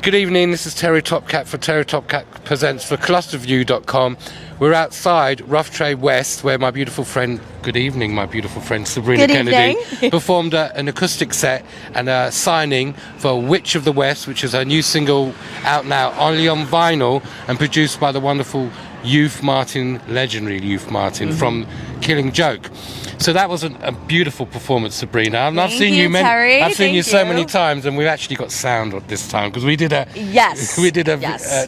Good evening, this is TerryTopCat for TerryTopCat Presents for ClusterView.com. We're outside Rough Trade West where my beautiful friend, good evening, my beautiful friend Sabrina Kennedy performed an acoustic set and a signing for Witch of the West, which is her new single out now, only on vinyl, and produced by the wonderful Youth Martin, legendary Youth Martin from Killing Joke. So that was a beautiful performance, Sabrina. I've seen you so many times, and we've actually got sound this time because we did a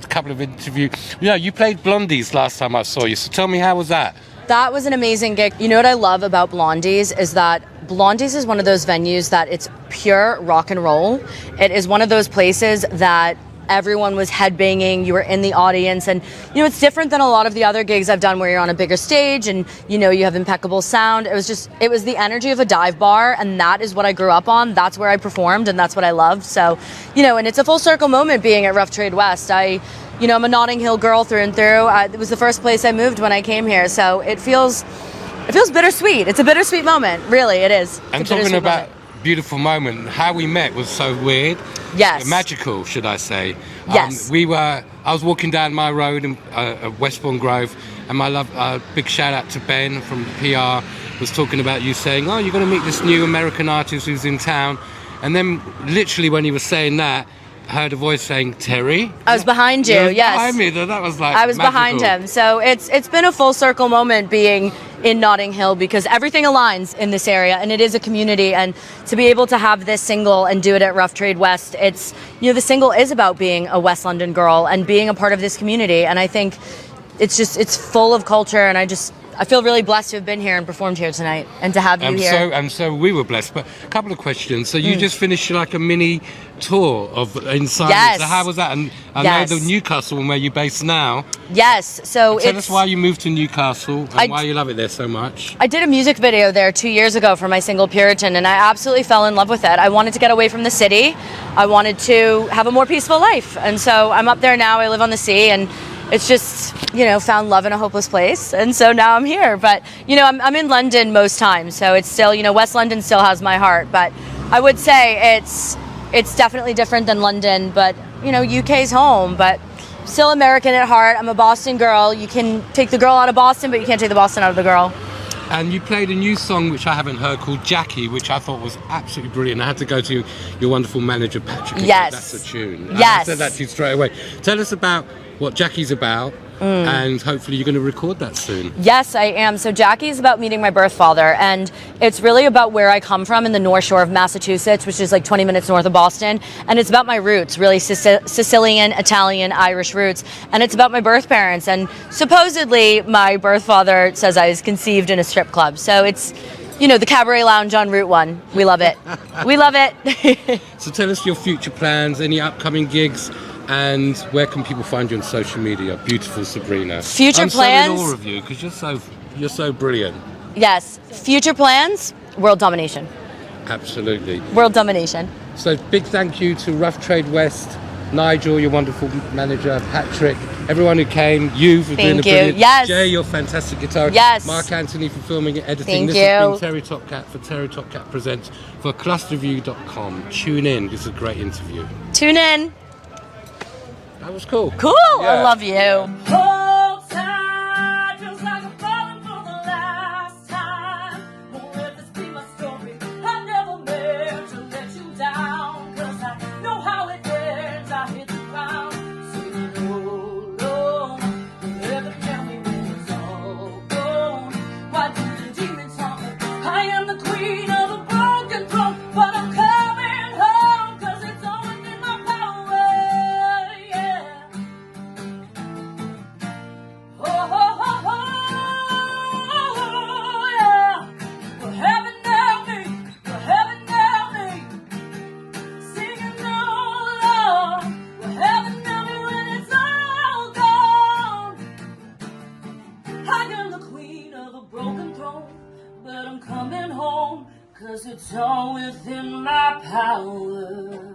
couple of interviews. You know, you played Blondies last time I saw you. So tell me, how was that? That was an amazing gig. You know what I love about Blondies is that Blondies is one of those venues that it's pure rock and roll. It is one of those places that everyone was headbanging, you were in the audience, and you know, it's different than a lot of the other gigs I've done where you're on a bigger stage and you know, you have impeccable sound. It was the energy of a dive bar, and that is what I grew up on. That's where I performed, and that's what I loved. So, you know, and it's a full circle moment being at Rough Trade West. I'm a Notting Hill girl through and through. It was the first place I moved when I came here, so it feels bittersweet. It's a bittersweet moment, really, it is. I'm talking about beautiful moment. How we met was so weird. Yes. Magical, should I say. Yes. I was walking down my road in Westbourne Grove, and my big shout out to Ben from PR was talking about you saying, oh, you're going to meet this new American artist who's in town. And then literally when he was saying that, I heard a voice saying, Terry? I was behind you, yes. Behind me, that was like I was magical. behind him. So it's been a full circle moment being in Notting Hill because everything aligns in this area, and it is a community, and to be able to have this single and do it at Rough Trade West, it's, you know, the single is about being a West London girl and being a part of this community, and I think it's full of culture, and I feel really blessed to have been here and performed here tonight and to have you here. So we were blessed. But a couple of questions. So you just finished like a mini tour of inside. Yes. So how was that? And I know the Newcastle one where you're based now. Yes. So tell us why you moved to Newcastle and why you love it there so much. I did a music video there 2 years ago for my single Purritan, and I absolutely fell in love with it. I wanted to get away from the city. I wanted to have a more peaceful life. And so I'm up there now. I live on the sea, and it's just, you know, found love in a hopeless place. And so now I'm here. But, you know, I'm in London most times. So it's still, you know, West London still has my heart. But I would say it's definitely different than London. But, you know, UK's home. But still American at heart. I'm a Boston girl. You can take the girl out of Boston, but you can't take the Boston out of the girl. And you played a new song which I haven't heard called Jackie, which I thought was absolutely brilliant. I had to go to your wonderful manager, Patrick. Yes. That's a tune. Yes. I said that to you straight away. Tell us about what Jackie's about, and hopefully you're going to record that soon. Yes, I am. So Jackie's about meeting my birth father, and it's really about where I come from in the North Shore of Massachusetts, which is like 20 minutes north of Boston, and it's about my roots, really Sicilian, Italian, Irish roots, and it's about my birth parents, and supposedly my birth father says I was conceived in a strip club, so it's, you know, the Cabaret Lounge on Route 1. We love it. We love it. So tell us your future plans, any upcoming gigs, and where can people find you on social media? Beautiful Sabrina. Future plans? I'm so in awe of you because you're so brilliant. Yes. Future plans? World domination. Absolutely. World domination. So big thank you to Rough Trade West, Nigel, your wonderful manager, Patrick, everyone who came, you for doing the brilliant. Yes. Jay, your fantastic guitarist. Yes. Mark Anthony for filming and editing. Thank this you. has been TerryTopCat for TerryTopCat Presents for ClusterView.com. Tune in. This is a great interview. Tune in. That was cool. Cool. Yeah. I love you. But I'm coming home, 'cause it's all within my power.